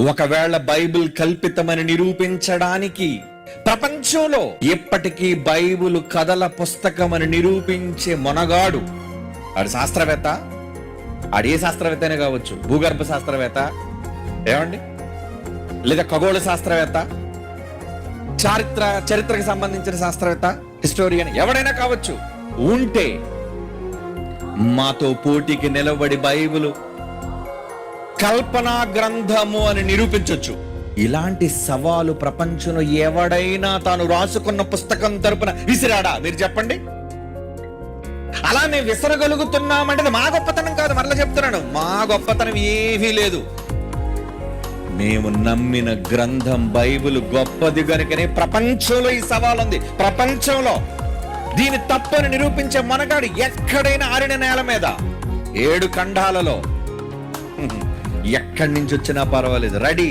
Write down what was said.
ఒకవేళ బైబిల్ కల్పితమని నిరూపించడానికి ప్రపంచంలో ఇప్పటికీ బైబిల్ కథల పుస్తకమని నిరూపించే మొనగాడు ఆడు శాస్త్రవేత్త, ఆడే శాస్త్రవేత్తనే కావచ్చు, భూగర్భ శాస్త్రవేత్త ఏమండి, లేదా ఖగోళ శాస్త్రవేత్త, చరిత్రకు సంబంధించిన శాస్త్రవేత్త, హిస్టోరియన్ ఎవడైనా కావచ్చు. ఉంటే మాతో పోటీకి నిలబడి బైబిల్ కల్పనా గ్రంథము అని నిరూపించొచ్చు. ఇలాంటి సవాలు ప్రపంచంలో ఎవడైనా తాను రాసుకున్న పుస్తకం తరపున విసిరాడా? మీరు చెప్పండి. అలా మేము విసరగలుగుతున్నామంటే మా గొప్పతనం కాదు, మరలా చెప్తున్నాను, మా గొప్పతనం ఏమీ లేదు. మేము నమ్మిన గ్రంథం బైబిల్ గొప్పది కనుకనే ప్రపంచంలో ఈ సవాల్ ఉంది. ప్రపంచంలో దీని తప్పని నిరూపించే మనగాడు ఎక్కడైనా ఆరిన నేల మీద 7 ఖండాలలో ఎక్కడి నుంచి వచ్చినా పర్వాలేదు, రెడీ.